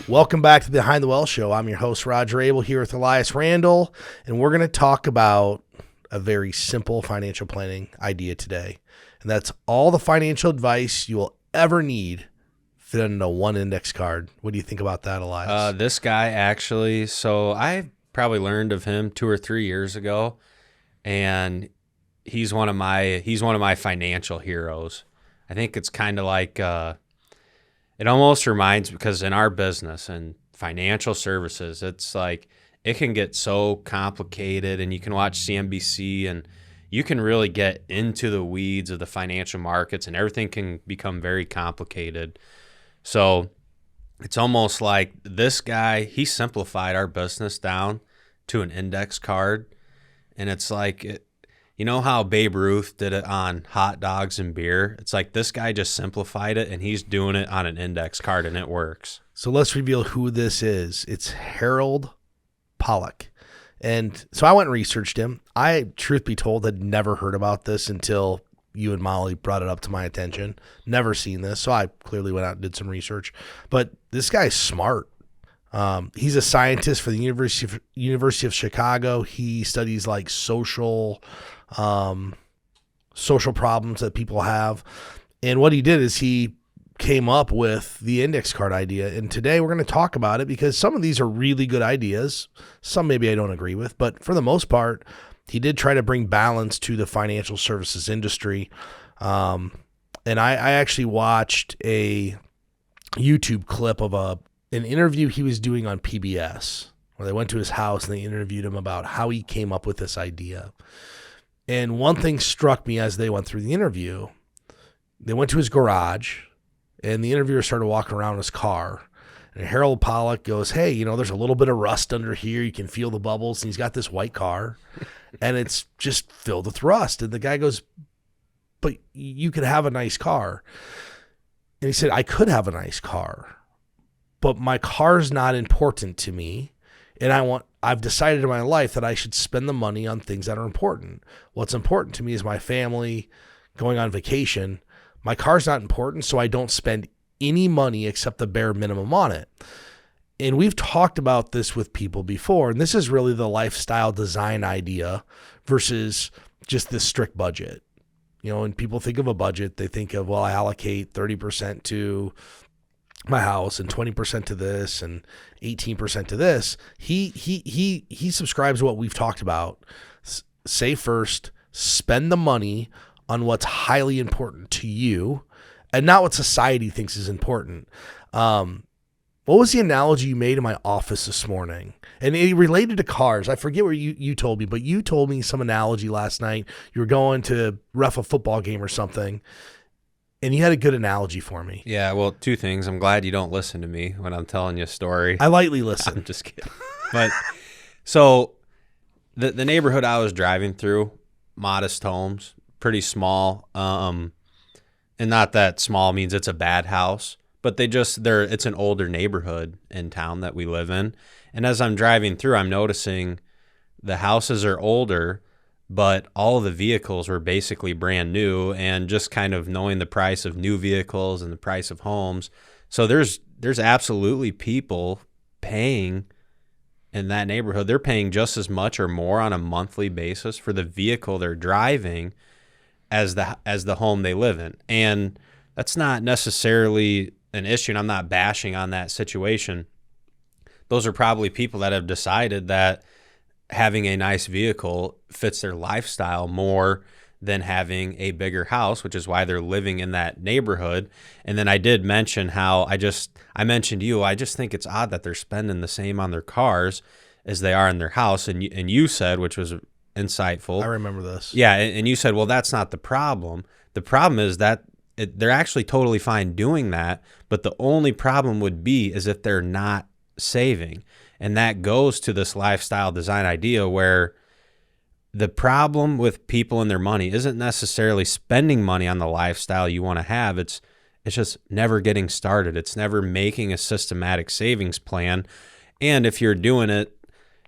Welcome back to the Behind the Well Show. I'm your host, Roger Abel, here with Elias, Randel, and we're going to talk about a very simple financial planning idea today. And that's all the financial advice you will ever need fit into one index card. What do you think about that, Elias? This guy actually, so I probably learned of him 2 or 3 years ago, and he's one of my financial heroes. I think it's kind of like it almost reminds, because in our business and financial services, it's like it can get so complicated, and you can watch CNBC and you can really get into the weeds of the financial markets, and everything can become very complicated. So it's almost like this guy, he simplified our business down to an index card. And it's like, you know how Babe Ruth did it on hot dogs and beer? It's like this guy just simplified it, and he's doing it on an index card, and it works. So let's reveal who this is. It's Harold Pollack. And so I went and researched him. I, truth be told, had never heard about this until you and Molly brought it up to my attention. Never seen this, so I clearly went out and did some research. But this guy's smart. He's a scientist for the University of Chicago. He studies like social problems that people have. And what he did is he came up with the index card idea. And today we're going to talk about it because some of these are really good ideas. Some maybe I don't agree with, but for the most part, he did try to bring balance to the financial services industry. And I actually watched a YouTube clip of an interview he was doing on PBS, where they went to his house and they interviewed him about how he came up with this idea. And one thing struck me as they went through the interview. They went to his garage, and the interviewer started walking around his car. And Harold Pollack goes, hey, there's a little bit of rust under here. You can feel the bubbles. And he's got this white car, and it's just filled with rust. And the guy goes, but you could have a nice car. And he said, I could have a nice car, but my car's not important to me. And I've decided in my life that I should spend the money on things that are important. What's important to me is my family, going on vacation. My car's not important, so I don't spend any money except the bare minimum on it. And we've talked about this with people before, and this is really the lifestyle design idea versus just this strict budget. When people think of a budget, they think of, well, I allocate 30% to my house and 20% to this and 18% to this. He subscribes to what we've talked about. Save first, spend the money on what's highly important to you and not what society thinks is important. What was the analogy you made in my office this morning? And it related to cars. I forget what you told me, but you told me some analogy last night. You were going to ref a football game or something, and you had a good analogy for me. Yeah, well, 2 things. I'm glad you don't listen to me when I'm telling you a story. I lightly listen. I'm just kidding. But so the neighborhood I was driving through, modest homes, pretty small. And not that small means it's a bad house, but it's an older neighborhood in town that we live in. And as I'm driving through, I'm noticing the houses are older, but all of the vehicles were basically brand new, and just kind of knowing the price of new vehicles and the price of homes. So there's absolutely people paying in that neighborhood. They're paying just as much or more on a monthly basis for the vehicle they're driving as the home they live in. And that's not necessarily an issue, and I'm not bashing on that situation. Those are probably people that have decided that having a nice vehicle fits their lifestyle more than having a bigger house, which is why they're living in that neighborhood. And then I did mention how I mentioned you, I just think it's odd that they're spending the same on their cars as they are in their house. And you said, which was insightful. I remember this. Yeah, and you said, well, that's not the problem. The problem is that they're actually totally fine doing that, but the only problem would be is if they're not saving. And that goes to this lifestyle design idea where the problem with people and their money isn't necessarily spending money on the lifestyle you want to have. It's just never getting started. It's never making a systematic savings plan. And if you're doing it,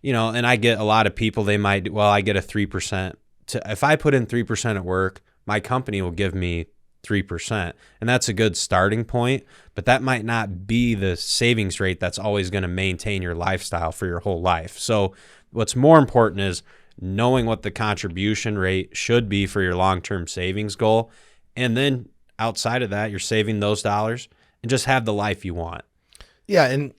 and I get a lot of people, I get a 3%. If I put in 3% at work, my company will give me 3%. And that's a good starting point, but that might not be the savings rate that's always going to maintain your lifestyle for your whole life. So what's more important is knowing what the contribution rate should be for your long-term savings goal. And then outside of that, you're saving those dollars and just have the life you want. Yeah. And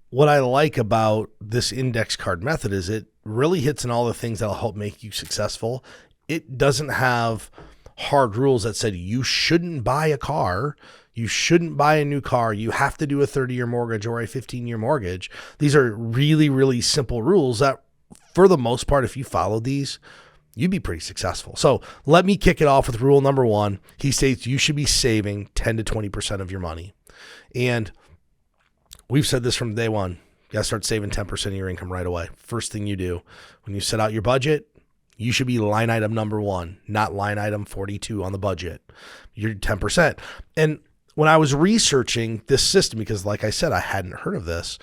what I like about this index card method is it really hits on all the things that'll help make you successful. It doesn't have hard rules that said you shouldn't buy a car. You shouldn't buy a new car. You have to do a 30-year mortgage or a 15-year mortgage. These are really, really simple rules that, for the most part, if you follow these, you'd be pretty successful. So let me kick it off with rule number 1. He states you should be saving 10 to 20% of your money. And we've said this from day one. You got to start saving 10% of your income right away. First thing you do when you set out your budget, you should be line item number 1, not line item 42 on the budget. You're 10%. And when I was researching this system, because like I said, I hadn't heard of this,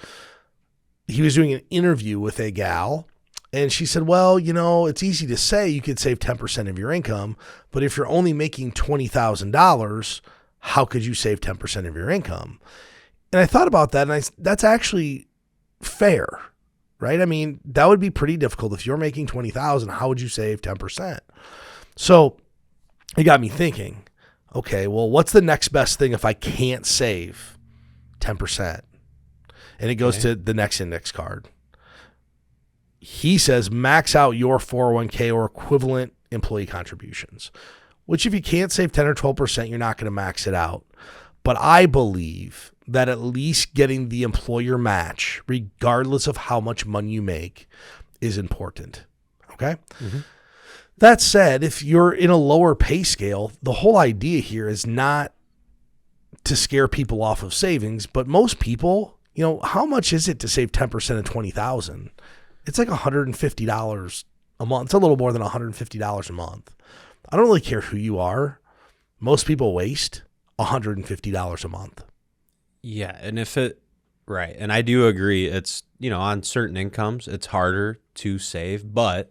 he was doing an interview with a gal, and she said, well, it's easy to say you could save 10% of your income, but if you're only making $20,000, how could you save 10% of your income? And I thought about that, and that's actually fair, right? I mean, that would be pretty difficult. If you're making $20,000, how would you save 10%? So it got me thinking, okay, well, what's the next best thing if I can't save 10%? And it goes to the next index card. He says max out your 401k or equivalent employee contributions, which if you can't save 10 or 12%, you're not going to max it out. But I believe that at least getting the employer match, regardless of how much money you make, is important. Okay? Mm-hmm. That said, if you're in a lower pay scale, the whole idea here is not to scare people off of savings, but most people, how much is it to save 10% of $20,000? It's like $150 a month. It's a little more than $150 a month. I don't really care who you are. Most people waste $150 a month. Yeah. And right. And I do agree. It's, on certain incomes, it's harder to save, but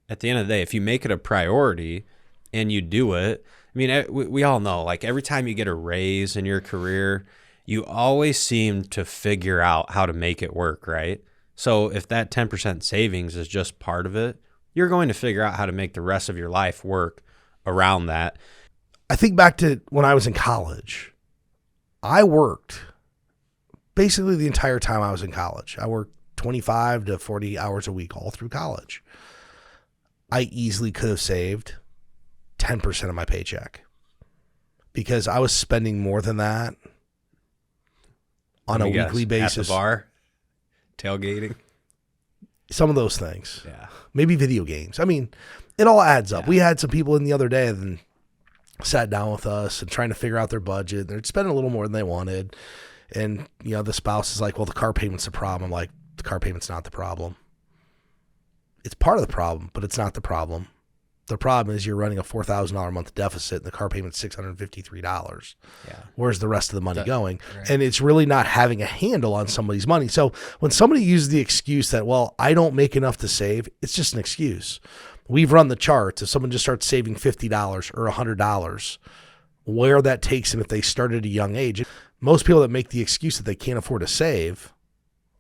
at the end of the day, if you make it a priority and you do it, I mean, we all know, like every time you get a raise in your career, you always seem to figure out how to make it work, right? So if that 10% savings is just part of it, you're going to figure out how to make the rest of your life work around that. I think back to when I was in college. I worked basically the entire time I was in college. I worked 25 to 40 hours a week all through college. I easily could have saved 10% of my paycheck because I was spending more than that on a weekly basis. At the bar, tailgating. Some of those things. Yeah. Maybe video games. I mean, it all adds up. Yeah. We had some people in the other day that sat down with us and trying to figure out their budget. They're spending a little more than they wanted. And, the spouse is like, well, the car payment's the problem. I'm like, the car payment's not the problem. It's part of the problem, but it's not the problem. The problem is you're running a $4,000 a month deficit and the car payment's $653. Yeah. Where's the rest of the money going? Right. And it's really not having a handle on somebody's money. So when somebody uses the excuse that, well, I don't make enough to save, it's just an excuse. We've run the charts. If someone just starts saving $50 or $100, where that takes them if they start at a young age. Most people that make the excuse that they can't afford to save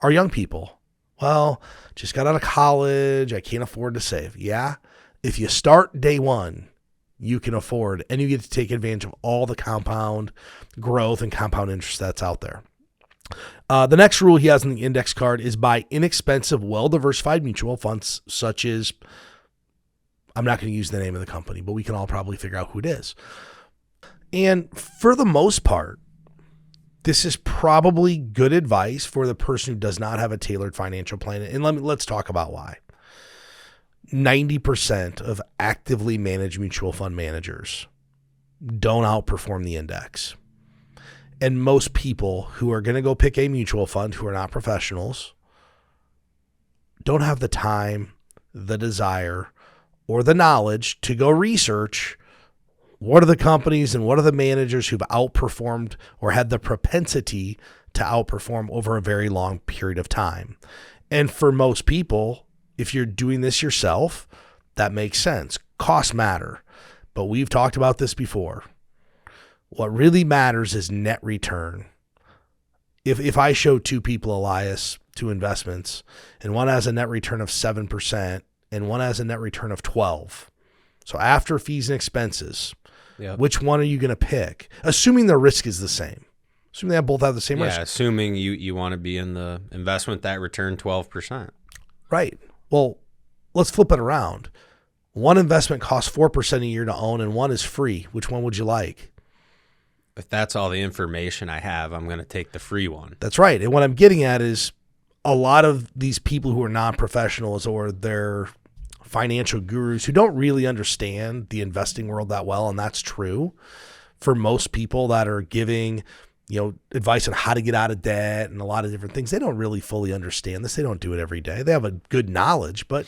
are young people. Well, just got out of college. I can't afford to save. Yeah. If you start day one, you can afford, and you get to take advantage of all the compound growth and compound interest that's out there. The next rule he has on the index card is buy inexpensive, well-diversified mutual funds, such as, I'm not going to use the name of the company, but we can all probably figure out who it is. And for the most part, this is probably good advice for the person who does not have a tailored financial plan. And let's talk about why. 90% of actively managed mutual fund managers don't outperform the index. And most people who are going to go pick a mutual fund who are not professionals don't have the time, the desire, or the knowledge to go research what are the companies and what are the managers who've outperformed or had the propensity to outperform over a very long period of time. And for most people, if you're doing this yourself, that makes sense. Costs matter. But we've talked about this before. What really matters is net return. If I show two people, Elias, two investments, and one has a net return of 7% and one has a net return of 12%, so after fees and expenses, which one are you going to pick? Assuming their risk is the same. Assuming they both have the same risk. Yeah, assuming you want to be in the investment that returned 12%. Right. Well, let's flip it around. One investment costs 4% a year to own and one is free. Which one would you like? If that's all the information I have, I'm going to take the free one. That's right. And what I'm getting at is a lot of these people who are non-professionals or they're financial gurus who don't really understand the investing world that well, and that's true for most people that are giving, advice on how to get out of debt and a lot of different things. They don't really fully understand this. They don't do it every day. They have a good knowledge, but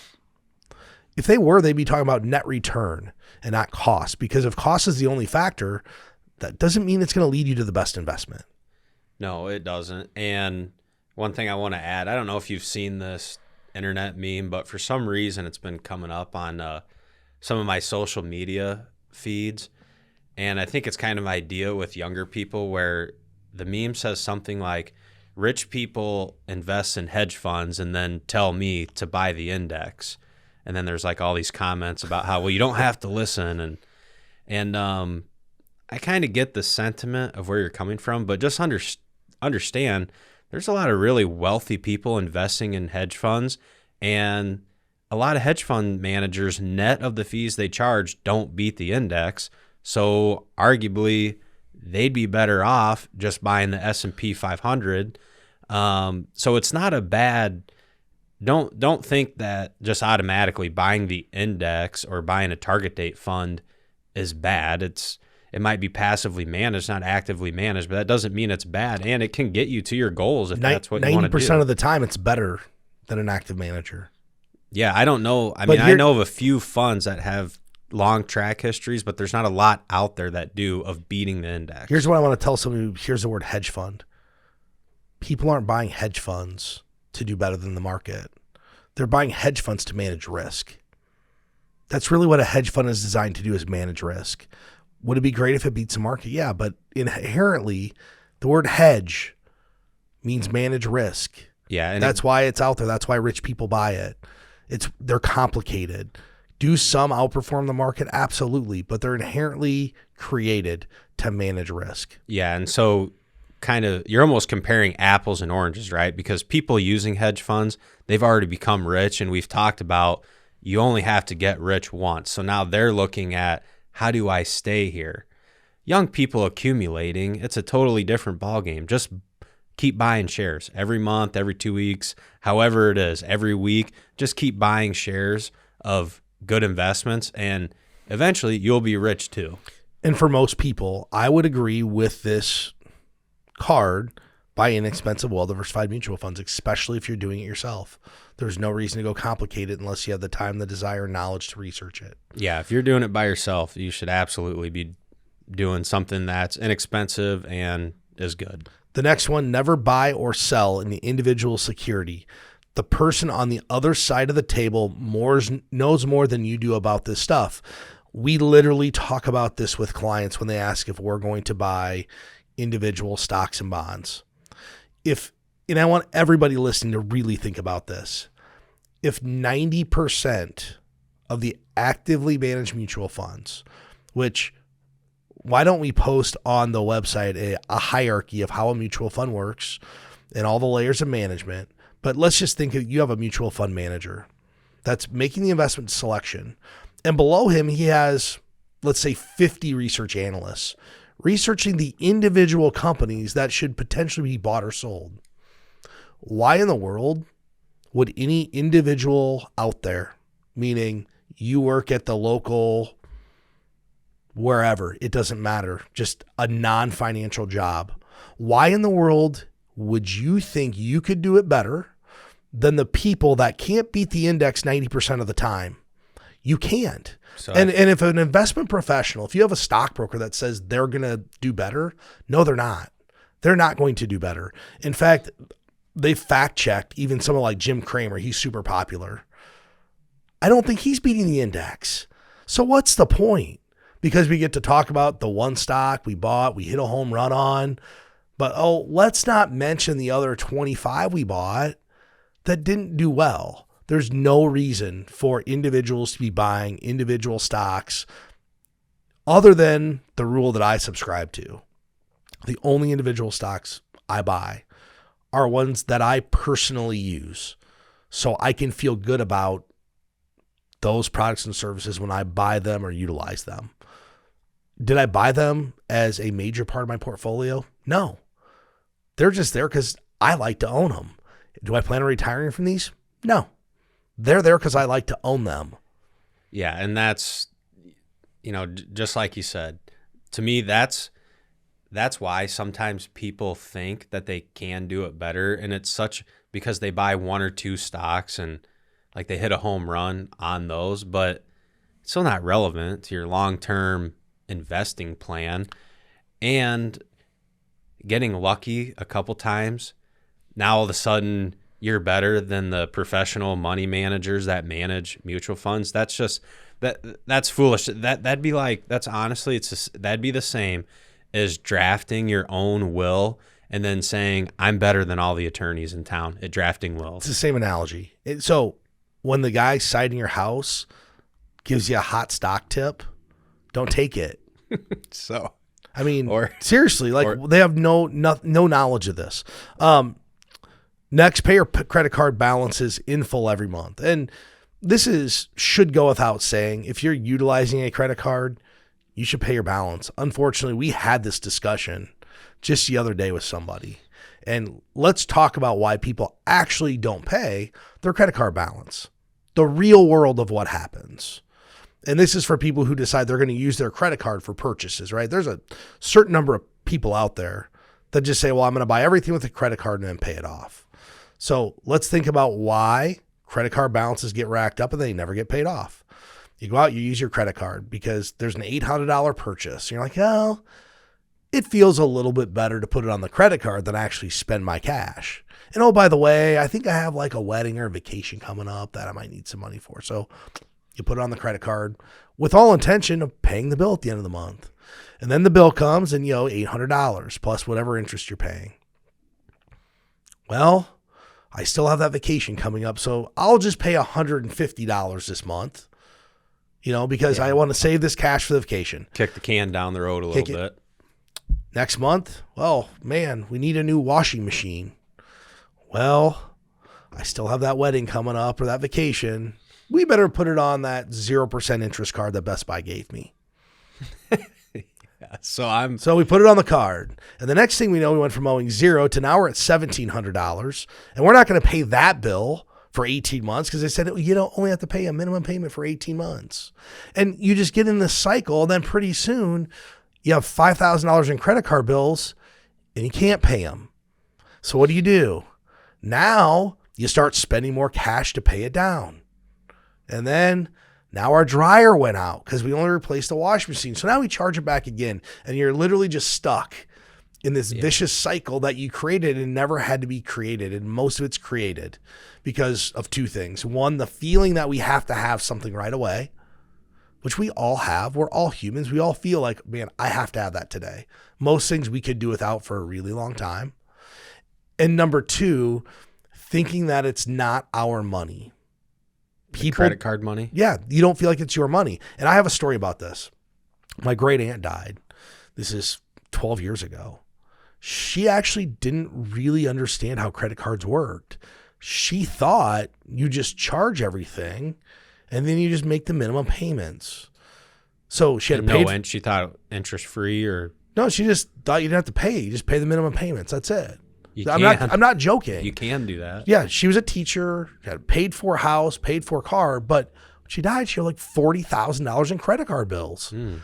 if they were, they'd be talking about net return and not cost, because if cost is the only factor, that doesn't mean it's going to lead you to the best investment. No, it doesn't. And one thing I want to add, I don't know if you've seen this internet meme, but for some reason it's been coming up on some of my social media feeds. And I think it's kind of an idea with younger people where the meme says something like, rich people invest in hedge funds and then tell me to buy the index. And then there's like all these comments about how, well, you don't have to listen. And I kind of get the sentiment of where you're coming from, but just understand there's a lot of really wealthy people investing in hedge funds, and a lot of hedge fund managers, net of the fees they charge, don't beat the index. So arguably they'd be better off just buying the S&P 500. So it's not a bad, don't think that just automatically buying the index or buying a target date fund is bad. It might be passively managed, not actively managed, but that doesn't mean it's bad. And it can get you to your goals if that's what you want to do. 90% of the time, it's better than an active manager. Yeah, I don't know. I mean, I know of a few funds that have long track histories, but there's not a lot out there that do of beating the index. Here's what I want to tell someone who hears the word hedge fund. People aren't buying hedge funds to do better than the market. They're buying hedge funds to manage risk. That's really what a hedge fund is designed to do, is manage risk. Would it be great if it beats the market? Yeah, but inherently, the word hedge means manage risk. Yeah, and that's why it's out there. That's why rich people buy it. They're complicated. Do some outperform the market? Absolutely, but they're inherently created to manage risk. Yeah, and so kind of you're almost comparing apples and oranges, right? Because people using hedge funds, they've already become rich, and we've talked about you only have to get rich once. So now they're looking at, how do I stay here? Young people accumulating, it's a totally different ballgame. Just keep buying shares every month, every 2 weeks, however it is, every week. Just keep buying shares of good investments, and eventually you'll be rich too. And for most people, I would agree with this card: buy inexpensive, well-diversified mutual funds, especially if you're doing it yourself. There's no reason to go complicate it unless you have the time, the desire, and knowledge to research it. Yeah, if you're doing it by yourself, you should absolutely be doing something that's inexpensive and is good. The next one, never buy or sell in the individual security. The person on the other side of the table knows more than you do about this stuff. We literally talk about this with clients when they ask if we're going to buy individual stocks and bonds. And I want everybody listening to really think about this. If 90% of the actively managed mutual funds, which, why don't we post on the website a hierarchy of how a mutual fund works and all the layers of management? But let's just think you have a mutual fund manager that's making the investment selection. And below him, he has, let's say, 50 research analysts researching the individual companies that should potentially be bought or sold. Why in the world would any individual out there, meaning you work at the local, wherever, it doesn't matter, just a non-financial job, why in the world would you think you could do it better than the people that can't beat the index 90% of the time? You can't. So, and if an investment professional, if you have a stockbroker that says they're going to do better, no, they're not. They're not going to do better. In fact, they fact-checked even someone like Jim Cramer. He's super popular. I don't think he's beating the index. So what's the point? because we get to talk about the one stock we bought, we hit a home run on. But, let's not mention the other 25 we bought that didn't do well. There's no reason for individuals to be buying individual stocks other than the rule that I subscribe to. The only individual stocks I buy are ones that I personally use, so I can feel good about those products and services when I buy them or utilize them. Did I buy them as a major part of my portfolio? No. They're just there because I like to own them. Do I plan on retiring from these? No. They're there because I like to own them. Yeah, and that's, just like you said, to me, that's why sometimes people think that they can do it better, and it's because they buy one or two stocks and like they hit a home run on those, but it's still not relevant to your long-term investing plan. And getting lucky a couple times, now all of a sudden you're better than the professional money managers that manage mutual funds. That's just that's foolish. That'd be like, that'd be the same as drafting your own will and then saying I'm better than all the attorneys in town at drafting wills. It's the same analogy. So when the guy citing your house gives you a hot stock tip, don't take it. So I mean, seriously, they have no knowledge of this. Next, pay your credit card balances in full every month. And this should go without saying. If you're utilizing a credit card, you should pay your balance. Unfortunately, we had this discussion just the other day with somebody. And let's talk about why people actually don't pay their credit card balance. The real world of what happens. And this is for people who decide they're going to use their credit card for purchases, right? There's a certain number of people out there that just say, well, I'm going to buy everything with a credit card and then pay it off. So let's think about why credit card balances get racked up and they never get paid off. You go out, you use your credit card because there's an $800 purchase. You're like, well, it feels a little bit better to put it on the credit card than actually spend my cash. And oh, by the way, I think I have like a wedding or a vacation coming up that I might need some money for. So you put it on the credit card with all intention of paying the bill at the end of the month. And then the bill comes and, $800 plus whatever interest you're paying. Well, I still have that vacation coming up, so I'll just pay $150 this month, because I want to save this cash for the vacation. Kick the can down the road a little bit. Next month, well, man, we need a new washing machine. Well, I still have that wedding coming up or that vacation. We better put it on that 0% interest card that Best Buy gave me. So we put it on the card. And the next thing we know, we went from owing zero to now we're at $1,700. And we're not going to pay that bill for 18 months because they said, only have to pay a minimum payment for 18 months. And you just get in this cycle. And then pretty soon you have $5,000 in credit card bills and you can't pay them. So what do? Now you start spending more cash to pay it down. And then now our dryer went out because we only replaced the washing machine. So now we charge it back again. And you're literally just stuck in this vicious cycle that you created and never had to be created. And most of it's created because of two things. One, the feeling that we have to have something right away, which we all have. We're all humans. We all feel like, man, I have to have that today. Most things we could do without for a really long time. And number two, thinking that it's not our money. Credit card money? Yeah, you don't feel like it's your money. And I have a story about this. My great aunt died. This is 12 years ago. She actually didn't really understand how credit cards worked. She thought you just charge everything and then you just make the minimum payments. So she had to pay. She thought interest free or? No, she just thought you didn't have to pay. You just pay the minimum payments. That's it. I'm not joking. You can do that. Yeah, she was a teacher, had paid for a house, paid for a car, but when she died, she had like $40,000 in credit card bills. And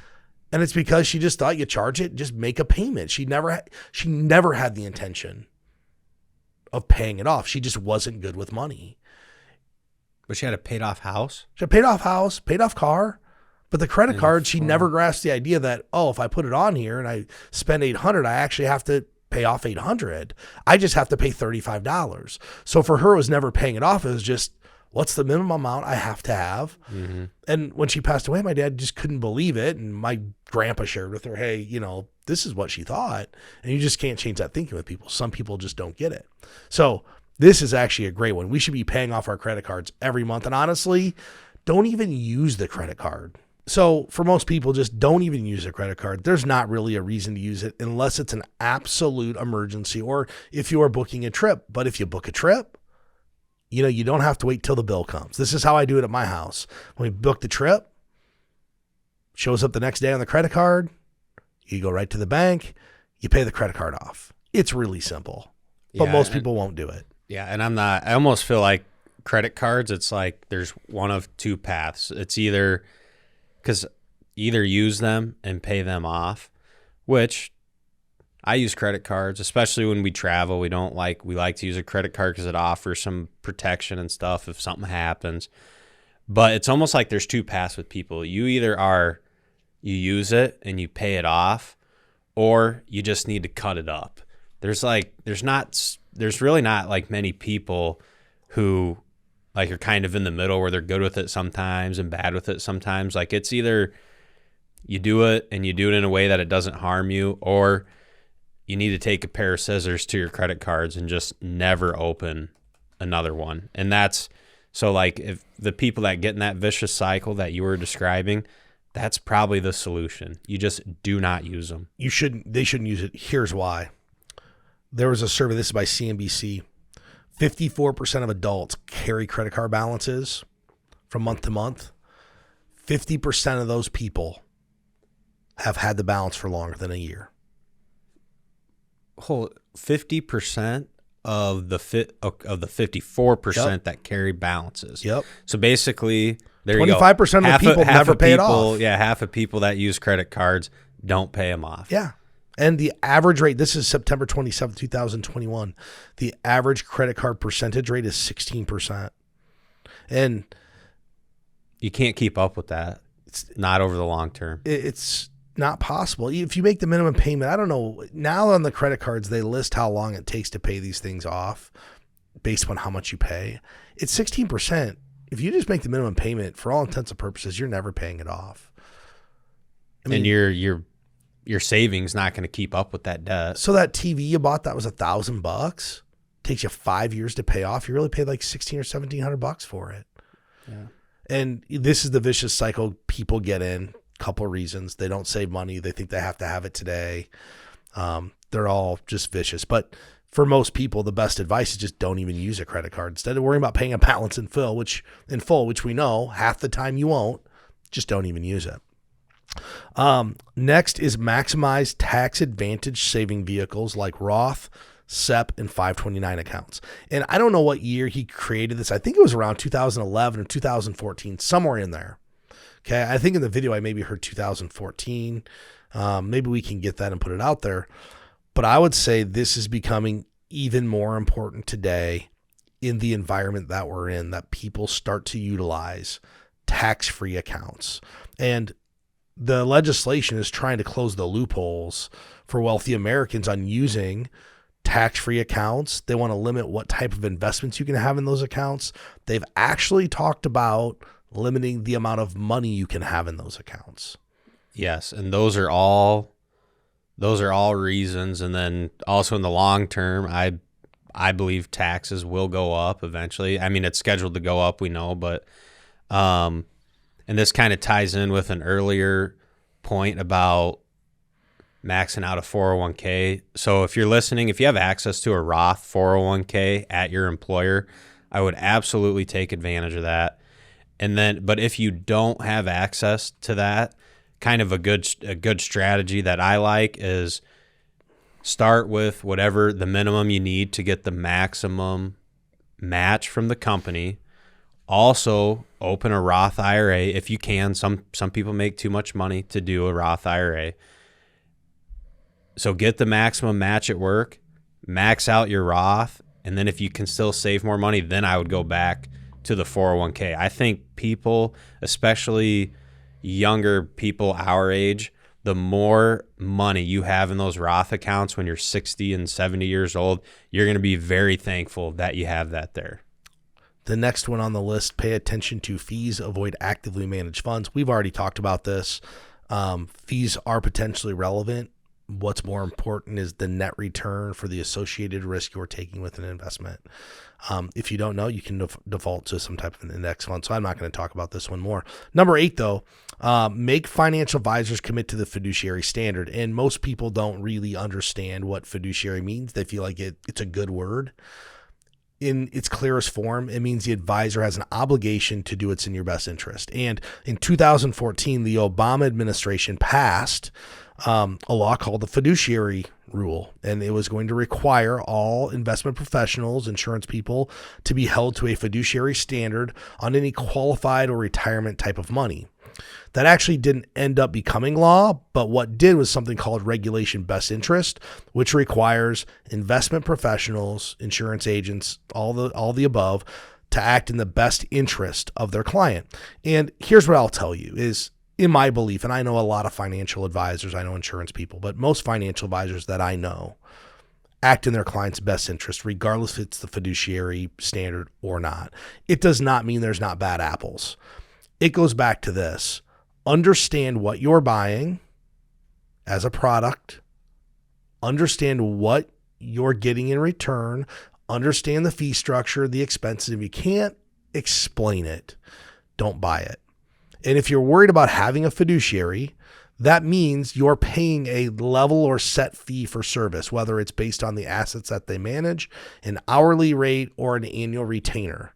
it's because she just thought you charge it, just make a payment. She never had the intention of paying it off. She just wasn't good with money. But she had a paid off house? She had paid off house, paid off car. But the credit card, she never grasped the idea that, if I put it on here and I spend $800, I actually have to pay off $800. I just have to pay $35. So for her, it was never paying it off. It was just What's the minimum amount I have to have? Mm-hmm. And when she passed away, my dad just couldn't believe it. And my grandpa shared with her, hey, this is what she thought. And you just can't change that thinking with people. Some people just don't get it. So this is actually a great one. We should be paying off our credit cards every month. And honestly, don't even use the credit card. So for most people, just don't even use a credit card. There's not really a reason to use it unless it's an absolute emergency or if you are booking a trip. But if you book a trip, you don't have to wait till the bill comes. This is how I do it at my house. When we book the trip, shows up the next day on the credit card, you go right to the bank, you pay the credit card off. It's really simple, but most people won't do it. Yeah, and I almost feel like credit cards, it's like there's one of two paths. It's either use them and pay them off, which I use credit cards, especially when we travel. We like to use a credit card because it offers some protection and stuff if something happens. But it's almost like there's two paths with people. You either you use it and you pay it off, or you just need to cut it up. There's really not like many people who like are kind of in the middle where they're good with it sometimes and bad with it sometimes. Like it's either you do it and you do it in a way that it doesn't harm you, or you need to take a pair of scissors to your credit cards and just never open another one. And that's so like if the people that get in that vicious cycle that you were describing, that's probably the solution. You just do not use them. They shouldn't use it. Here's why. There was a survey, this is by CNBC. 54% of adults carry credit card balances from month to month. 50% of those people have had the balance for longer than a year. 50% of the 54% that carry balances. Yep. So basically, there 25% you go. 25% of the people never pay it off. Yeah, half of people that use credit cards don't pay them off. Yeah. And the average rate, this is September 27, 2021. The average credit card percentage rate is 16%. And you can't keep up with that. It's not over the long term. It's not possible. If you make the minimum payment, I don't know. Now on the credit cards, they list how long it takes to pay these things off based on how much you pay. It's 16%. If you just make the minimum payment, for all intents and purposes, you're never paying it off. I mean, and your savings not going to keep up with that debt. So that TV you bought that was $1,000 takes you 5 years to pay off. You really paid like $1,600 or $1,700 for it. Yeah. And this is the vicious cycle people get in. Couple of reasons. They don't save money. They think they have to have it today. They're all just vicious. But for most people, the best advice is just don't even use a credit card. Instead of worrying about paying a balance in full, which we know half the time you won't, just don't even use it. Next is maximize tax advantage saving vehicles like Roth, SEP, and 529 accounts. And I don't know what year he created this. I think it was around 2011 or 2014, somewhere in there. Okay, I think in the video I maybe heard 2014. Maybe we can get that and put it out there. But I would say this is becoming even more important today in the environment that we're in, that people start to utilize tax-free accounts. And the legislation is trying to close the loopholes for wealthy Americans on using tax-free accounts. They want to limit what type of investments you can have in those accounts. They've actually talked about limiting the amount of money you can have in those accounts. Yes, and those are all reasons. And then also in the long term, I believe taxes will go up eventually. I mean, it's scheduled to go up, we know, but and this kind of ties in with an earlier point about maxing out a 401k. So if you're listening, if you have access to a Roth 401k at your employer, I would absolutely take advantage of that. And then, but if you don't have access to that, kind of a good strategy that I like is start with whatever the minimum you need to get the maximum match from the company. Also, open a Roth IRA if you can. Some people make too much money to do a Roth IRA. So get the maximum match at work, max out your Roth, and then if you can still save more money, then I would go back to the 401k. I think people, especially younger people our age, the more money you have in those Roth accounts when you're 60 and 70 years old, you're going to be very thankful that you have that there. The next one on the list, pay attention to fees, avoid actively managed funds. We've already talked about this. Fees are potentially relevant. What's more important is the net return for the associated risk you're taking with an investment. If you don't know, you can default to some type of an index fund. So I'm not going to talk about this one more. Number 8, though, make financial advisors commit to the fiduciary standard. And most people don't really understand what fiduciary means. They feel like it's a good word. In its clearest form, it means the advisor has an obligation to do what's in your best interest. And in 2014, the Obama administration passed a law called the Fiduciary Rule, and it was going to require all investment professionals, insurance people, to be held to a fiduciary standard on any qualified or retirement type of money. That actually didn't end up becoming law, but what did was something called Regulation Best Interest, which requires investment professionals, insurance agents, all the above, to act in the best interest of their client. And here's what I'll tell you is, in my belief, and I know a lot of financial advisors, I know insurance people, but most financial advisors that I know act in their client's best interest, regardless if it's the fiduciary standard or not. It does not mean there's not bad apples. It goes back to this. Understand what you're buying as a product. Understand what you're getting in return. Understand the fee structure, the expenses. If you can't explain it, don't buy it. And if you're worried about having a fiduciary, that means you're paying a level or set fee for service, whether it's based on the assets that they manage, an hourly rate, or an annual retainer.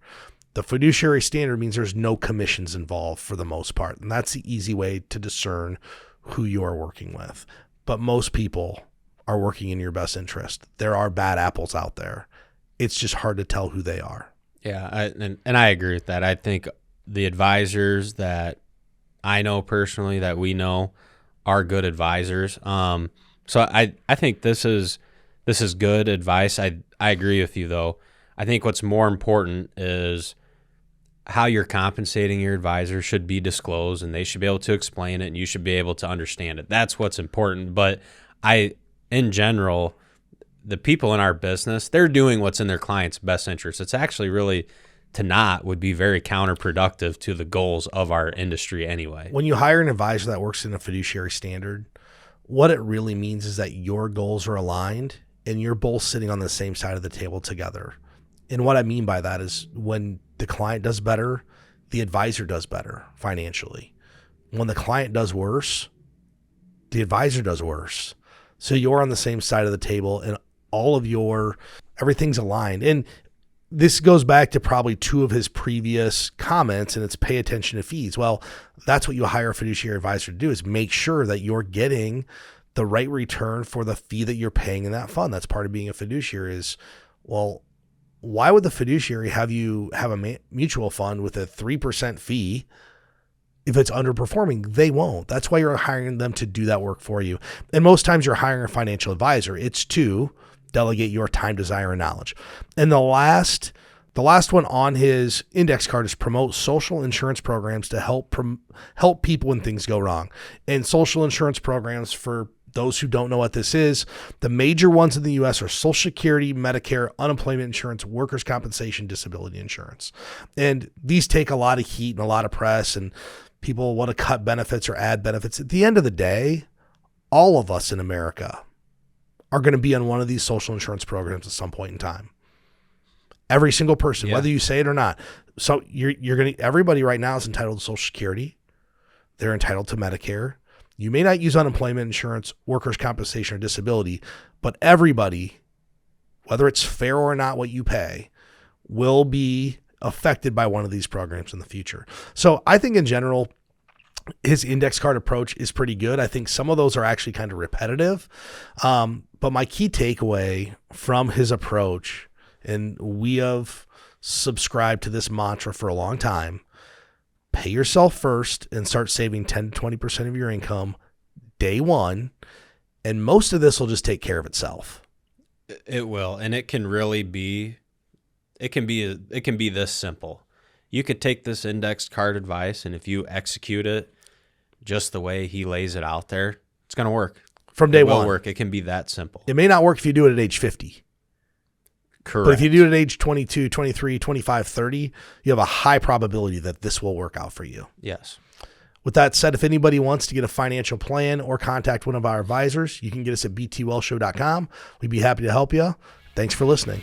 The fiduciary standard means there's no commissions involved for the most part. And that's the easy way to discern who you are working with. But most people are working in your best interest. There are bad apples out there. It's just hard to tell who they are. Yeah, I agree with that. I think the advisors that I know personally, that we know, are good advisors. So I think this is good advice. I agree with you, though. I think what's more important is how you're compensating your advisor should be disclosed, and they should be able to explain it, and you should be able to understand it. That's what's important. But in general, the people in our business, they're doing what's in their client's best interest. It's actually really, to not, would be very counterproductive to the goals of our industry anyway. When you hire an advisor that works in a fiduciary standard, what it really means is that your goals are aligned and you're both sitting on the same side of the table together. And what I mean by that is when the client does better, the advisor does better financially. When the client does worse, the advisor does worse. So you're on the same side of the table and everything's aligned. And this goes back to probably 2 of his previous comments, and it's pay attention to fees. Well, that's what you hire a fiduciary advisor to do, is make sure that you're getting the right return for the fee that you're paying in that fund. That's part of being a fiduciary is, well, why would the fiduciary have you have a mutual fund with a 3% fee if it's underperforming? They won't. That's why you're hiring them to do that work for you. And most times you're hiring a financial advisor, it's to delegate your time, desire, and knowledge. And the last one on his index card is promote social insurance programs to help people when things go wrong. And social insurance programs, for those who don't know what this is, the major ones in the U.S. are Social Security, Medicare, unemployment insurance, workers' compensation, disability insurance. And these take a lot of heat and a lot of press, and people want to cut benefits or add benefits. At the end of the day, all of us in America are going to be on one of these social insurance programs at some point in time. Every single person, whether you say it or not. So everybody right now is entitled to Social Security. They're entitled to Medicare. You may not use unemployment insurance, workers' compensation, or disability, but everybody, whether it's fair or not what you pay, will be affected by one of these programs in the future. So I think in general, his index card approach is pretty good. I think some of those are actually kind of repetitive. But my key takeaway from his approach, and we have subscribed to this mantra for a long time, pay yourself first and start saving 10 to 20% of your income day one. And most of this will just take care of itself. It will. And it can really be, it can be this simple. You could take this index card advice, and if you execute it just the way he lays it out there, it's going to work. From day one. It will work. It can be that simple. It may not work if you do it at age 50. Correct. But if you do it at age 22, 23, 25, 30, you have a high probability that this will work out for you. Yes. With that said, if anybody wants to get a financial plan or contact one of our advisors, you can get us at btwellshow.com. We'd be happy to help you. Thanks for listening.